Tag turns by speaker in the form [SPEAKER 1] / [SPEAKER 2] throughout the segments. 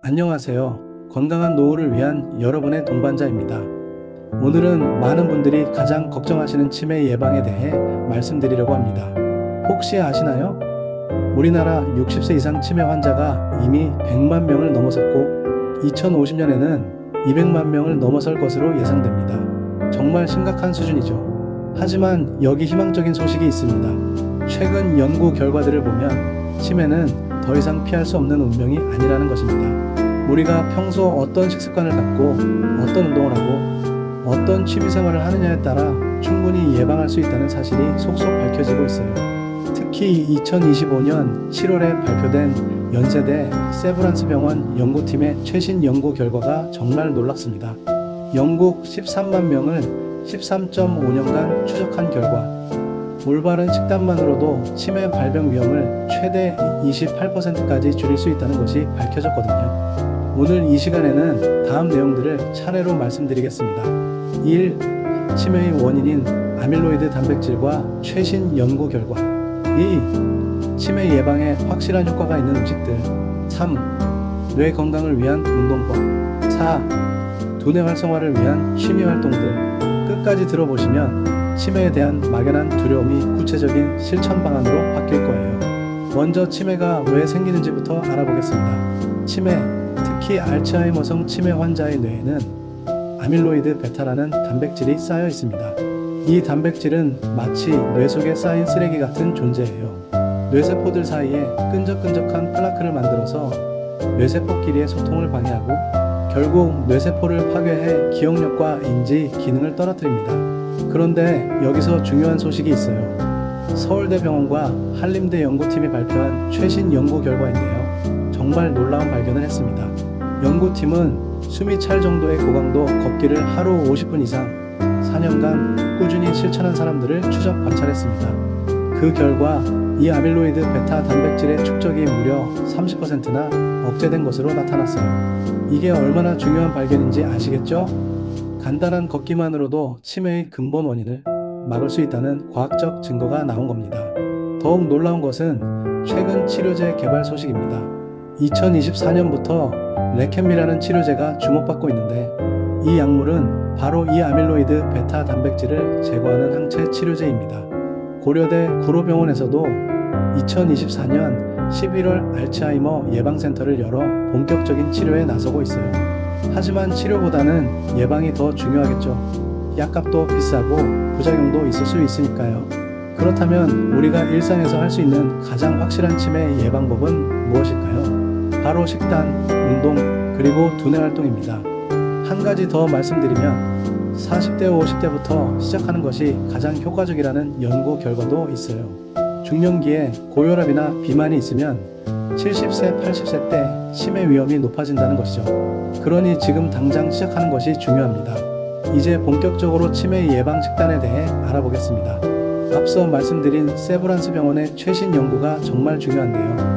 [SPEAKER 1] 안녕하세요. 건강한 노후를 위한 여러분의 동반자입니다. 오늘은 많은 분들이 가장 걱정하시는 치매 예방에 대해 말씀드리려고 합니다. 혹시 아시나요? 우리나라 60세 이상 치매 환자가 이미 100만 명을 넘어섰고 2050년에는 200만 명을 넘어설 것으로 예상됩니다. 정말 심각한 수준이죠. 하지만 여기 희망적인 소식이 있습니다. 최근 연구 결과들을 보면 치매는 더 이상 피할 수 없는 운명이 아니라는 것입니다. 우리가 평소 어떤 식습관을 갖고 어떤 운동을 하고 어떤 취미생활을 하느냐에 따라 충분히 예방할 수 있다는 사실이 속속 밝혀지고 있어요. 특히 2025년 7월에 발표된 연세대 세브란스 병원 연구팀의 최신 연구 결과가 정말 놀랍습니다. 영국 13만 명을 13.5년간 추적한 결과 올바른 식단만으로도 치매 발병 위험을 최대 28%까지 줄일 수 있다는 것이 밝혀졌거든요. 오늘 이 시간에는 다음 내용들을 차례로 말씀드리겠습니다. 1. 치매의 원인인 아밀로이드 단백질과 최신 연구 결과. 2. 치매 예방에 확실한 효과가 있는 음식들. 3. 뇌 건강을 위한 운동법. 4. 두뇌 활성화를 위한 취미 활동들. 끝까지 들어보시면 치매에 대한 막연한 두려움이 구체적인 실천 방안으로 바뀔 거예요. 먼저 치매가 왜 생기는지부터 알아보겠습니다. 치매, 특히 알츠하이머성 치매 환자의 뇌에는 아밀로이드 베타라는 단백질이 쌓여 있습니다. 이 단백질은 마치 뇌 속에 쌓인 쓰레기 같은 존재예요. 뇌세포들 사이에 끈적끈적한 플라크를 만들어서 뇌세포끼리의 소통을 방해하고 결국 뇌세포를 파괴해 기억력과 인지 기능을 떨어뜨립니다. 그런데 여기서 중요한 소식이 있어요. 서울대병원과 한림대 연구팀이 발표한 최신 연구 결과인데요. 정말 놀라운 발견을 했습니다. 연구팀은 숨이 찰 정도의 고강도 걷기를 하루 50분 이상 4년간 꾸준히 실천한 사람들을 추적 관찰했습니다. 그 결과 이 아밀로이드 베타 단백질의 축적이 무려 30%나 억제된 것으로 나타났어요. 이게 얼마나 중요한 발견인지 아시겠죠? 간단한 걷기만으로도 치매의 근본 원인을 막을 수 있다는 과학적 증거가 나온 겁니다. 더욱 놀라운 것은 최근 치료제 개발 소식입니다. 2024년부터 레켐이라는 치료제가 주목받고 있는데 이 약물은 바로 이 아밀로이드 베타 단백질을 제거하는 항체 치료제입니다. 고려대 구로병원에서도 2024년 11월 알츠하이머 예방센터를 열어 본격적인 치료에 나서고 있어요. 하지만 치료보다는 예방이 더 중요하겠죠. 약값도 비싸고 부작용도 있을 수 있으니까요. 그렇다면 우리가 일상에서 할 수 있는 가장 확실한 치매 예방법은 무엇일까요? 바로 식단, 운동, 그리고 두뇌 활동입니다. 한 가지 더 말씀드리면 40대, 50대부터 시작하는 것이 가장 효과적이라는 연구 결과도 있어요. 중년기에 고혈압이나 비만이 있으면 70세, 80세 때 치매 위험이 높아진다는 것이죠. 그러니 지금 당장 시작하는 것이 중요합니다. 이제 본격적으로 치매 예방 식단에 대해 알아보겠습니다. 앞서 말씀드린 세브란스 병원의 최신 연구가 정말 중요한데요.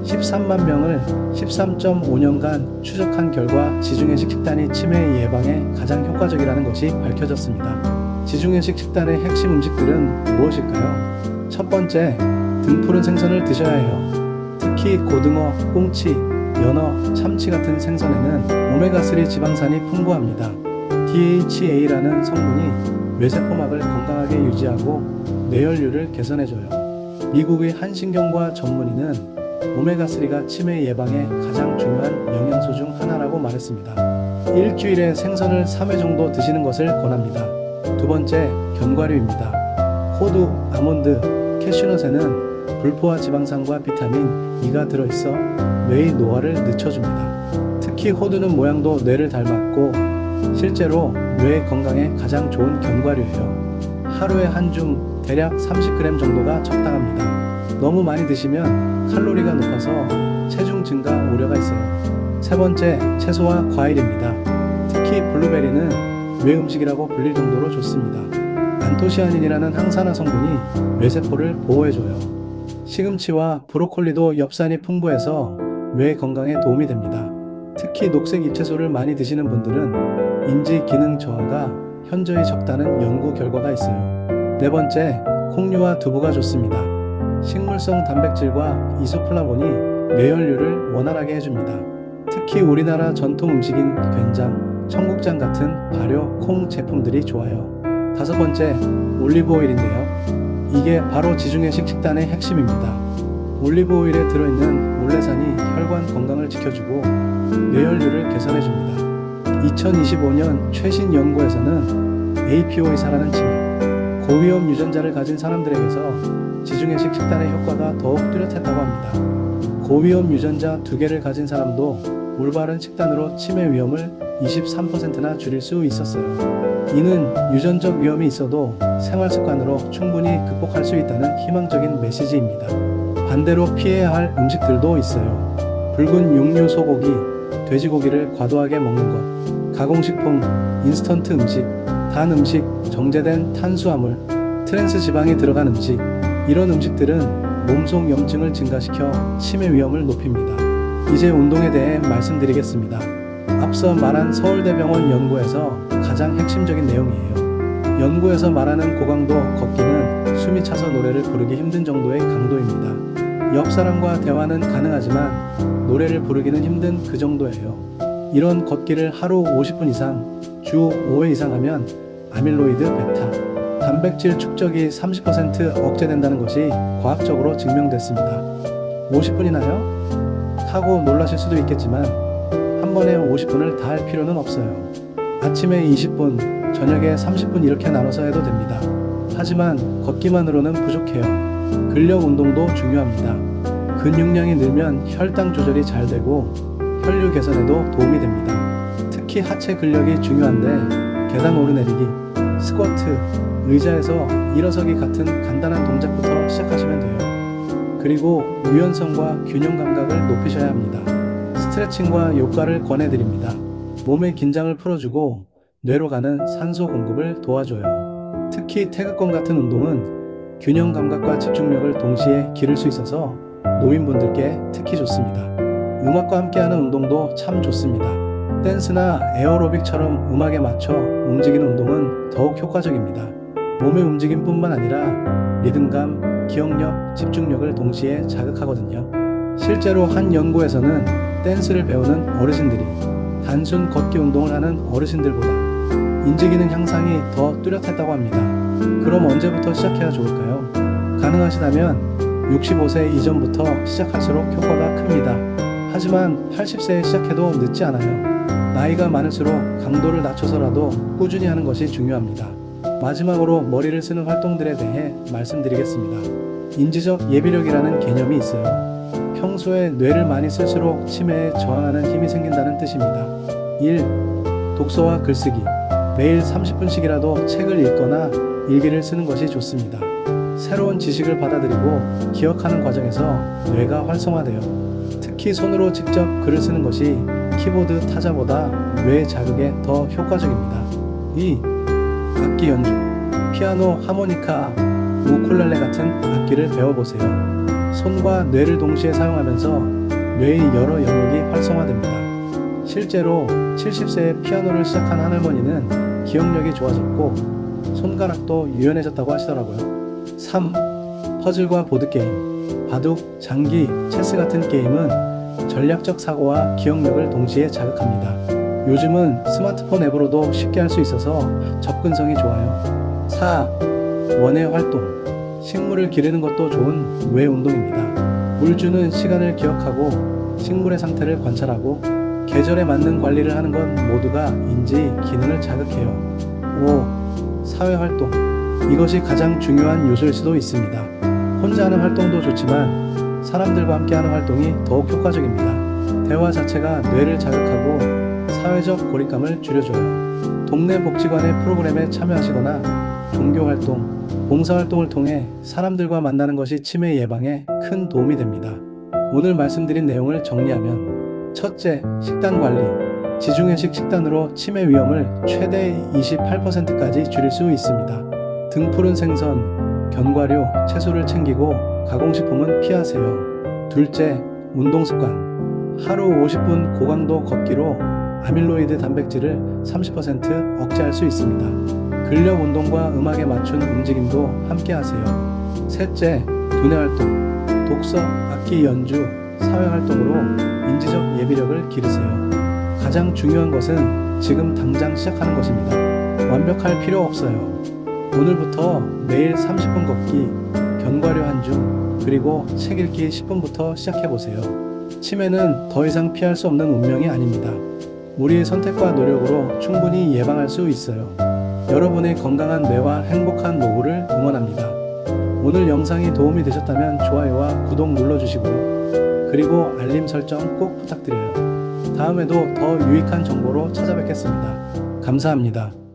[SPEAKER 1] 13만 명을 13.5년간 추적한 결과 지중해식 식단이 치매 예방에 가장 효과적이라는 것이 밝혀졌습니다. 지중해식 식단의 핵심 음식들은 무엇일까요? 첫 번째, 등푸른 생선을 드셔야 해요. 특히 고등어, 꽁치, 연어, 참치 같은 생선에는 오메가3 지방산이 풍부합니다. DHA라는 성분이 뇌세포막을 건강하게 유지하고 뇌혈류를 개선해줘요. 미국의 한 신경과 전문의는 오메가3가 치매 예방에 가장 중요한 영양소 중 하나라고 말했습니다. 일주일에 생선을 3회 정도 드시는 것을 권합니다. 두 번째, 견과류입니다. 호두, 아몬드, 캐슈넛에는 불포화 지방산과 비타민 E가 들어있어 뇌의 노화를 늦춰줍니다. 특히 호두는 모양도 뇌를 닮았고 실제로 뇌 건강에 가장 좋은 견과류예요. 하루에 한 줌 대략 30g 정도가 적당합니다. 너무 많이 드시면 칼로리가 높아서 체중 증가 우려가 있어요. 세 번째, 채소와 과일입니다. 특히 블루베리는 뇌 음식이라고 불릴 정도로 좋습니다. 안토시아닌이라는 항산화 성분이 뇌세포를 보호해줘요. 시금치와 브로콜리도 엽산이 풍부해서 뇌 건강에 도움이 됩니다. 특히 녹색 잎채소를 많이 드시는 분들은 인지 기능 저하가 현저히 적다는 연구 결과가 있어요. 네 번째, 콩류와 두부가 좋습니다. 식물성 단백질과 이소플라본이 뇌혈류를 원활하게 해줍니다. 특히 특히 우리나라 전통 음식인 된장, 청국장 같은 발효 콩 제품들이 좋아요. 다섯 번째, 올리브 오일인데요. 이게 바로 지중해식 식단의 핵심입니다. 올리브 오일에 들어있는 올레산이 혈관 건강을 지켜주고 뇌혈류를 개선해줍니다. 2025년 최신 연구에서는 APO의사라는 치매, 고위험 유전자를 가진 사람들에게서 지중해식 식단의 효과가 더욱 뚜렷했다고 합니다. 고위험 유전자 2개를 가진 사람도 올바른 식단으로 치매 위험을 23%나 줄일 수 있었어요. 이는 유전적 위험이 있어도 생활 습관으로 충분히 극복할 수 있다는 희망적인 메시지입니다. 반대로 피해야 할 음식들도 있어요. 붉은 육류 소고기, 돼지고기를 과도하게 먹는 것, 가공식품, 인스턴트 음식, 단 음식, 정제된 탄수화물, 트랜스 지방이 들어간 음식, 이런 음식들은 몸속 염증을 증가시켜 치매 위험을 높입니다. 이제 운동에 대해 말씀드리겠습니다. 앞서 말한 서울대병원 연구에서 가장 핵심적인 내용이에요. 연구에서 말하는 고강도 걷기는 숨이 차서 노래를 부르기 힘든 정도의 강도입니다. 옆 사람과 대화는 가능하지만 노래를 부르기는 힘든 그 정도예요. 이런 걷기를 하루 50분 이상, 주 5회 이상 하면 아밀로이드 베타, 단백질 축적이 30% 억제된다는 것이 과학적으로 증명됐습니다. 50분이나요? 하고 놀라실 수도 있겠지만 한 번에 50분을 다 할 필요는 없어요. 아침에 20분, 저녁에 30분 이렇게 나눠서 해도 됩니다. 하지만 걷기만으로는 부족해요. 근력 운동도 중요합니다. 근육량이 늘면 혈당 조절이 잘 되고 혈류 개선에도 도움이 됩니다. 특히 하체 근력이 중요한데 계단 오르내리기, 스쿼트, 의자에서 일어서기 같은 간단한 동작부터 시작하시면 돼요. 그리고 유연성과 균형 감각을 높이셔야 합니다. 스트레칭과 요가를 권해드립니다. 몸의 긴장을 풀어주고 뇌로 가는 산소 공급을 도와줘요. 특히 태극권 같은 운동은 균형 감각과 집중력을 동시에 기를 수 있어서 노인분들께 특히 좋습니다. 음악과 함께하는 운동도 참 좋습니다. 댄스나 에어로빅처럼 음악에 맞춰 움직이는 운동은 더욱 효과적입니다. 몸의 움직임뿐만 아니라 리듬감, 기억력, 집중력을 동시에 자극하거든요. 실제로 한 연구에서는 댄스를 배우는 어르신들이 단순 걷기 운동을 하는 어르신들보다 인지기능 향상이 더 뚜렷했다고 합니다. 그럼 언제부터 시작해야 좋을까요? 가능하시다면 65세 이전부터 시작할수록 효과가 큽니다. 하지만 80세에 시작해도 늦지 않아요. 나이가 많을수록 강도를 낮춰서라도 꾸준히 하는 것이 중요합니다. 마지막으로 머리를 쓰는 활동들에 대해 말씀드리겠습니다. 인지적 예비력이라는 개념이 있어요. 평소에 뇌를 많이 쓸수록 치매에 저항하는 힘이 생긴다는 뜻입니다. 1. 독서와 글쓰기. 매일 30분씩이라도 책을 읽거나 일기를 쓰는 것이 좋습니다. 새로운 지식을 받아들이고 기억하는 과정에서 뇌가 활성화돼요. 특히 손으로 직접 글을 쓰는 것이 키보드 타자보다 뇌 자극에 더 효과적입니다. 2. 악기 연주. 피아노, 하모니카, 우쿨렐레 같은 악기를 배워보세요. 손과 뇌를 동시에 사용하면서 뇌의 여러 영역이 활성화됩니다. 실제로 70세에 피아노를 시작한 한 할머니는 기억력이 좋아졌고 손가락도 유연해졌다고 하시더라고요. 3. 퍼즐과 보드게임. 바둑, 장기, 체스 같은 게임은 전략적 사고와 기억력을 동시에 자극합니다. 요즘은 스마트폰 앱으로도 쉽게 할 수 있어서 접근성이 좋아요. 4. 원예 활동. 식물을 기르는 것도 좋은 뇌 운동입니다. 물 주는 시간을 기억하고 식물의 상태를 관찰하고 계절에 맞는 관리를 하는 건 모두가 인지 기능을 자극해요. 5. 사회 활동. 이것이 가장 중요한 요소일 수도 있습니다. 혼자 하는 활동도 좋지만 사람들과 함께하는 활동이 더욱 효과적입니다. 대화 자체가 뇌를 자극하고 사회적 고립감을 줄여줘요. 동네 복지관의 프로그램에 참여하시거나 종교활동, 봉사활동을 통해 사람들과 만나는 것이 치매 예방에 큰 도움이 됩니다. 오늘 말씀드린 내용을 정리하면 첫째, 식단 관리. 지중해식 식단으로 치매 위험을 최대 28%까지 줄일 수 있습니다. 등푸른 생선, 견과류, 채소를 챙기고 가공식품은 피하세요. 둘째, 운동습관. 하루 50분 고강도 걷기로 아밀로이드 단백질을 30% 억제할 수 있습니다. 근력 운동과 음악에 맞춘 움직임도 함께 하세요. 셋째, 두뇌 활동. 독서, 악기 연주, 사회활동으로 인지적 예비력을 기르세요. 가장 중요한 것은 지금 당장 시작하는 것입니다. 완벽할 필요 없어요. 오늘부터 매일 30분 걷기, 견과류 한 줌, 그리고 책 읽기 10분부터 시작해보세요. 치매는 더 이상 피할 수 없는 운명이 아닙니다. 우리의 선택과 노력으로 충분히 예방할 수 있어요. 여러분의 건강한 뇌와 행복한 노후를 응원합니다. 오늘 영상이 도움이 되셨다면 좋아요와 구독 눌러주시고요. 그리고 알림 설정 꼭 부탁드려요. 다음에도 더 유익한 정보로 찾아뵙겠습니다. 감사합니다.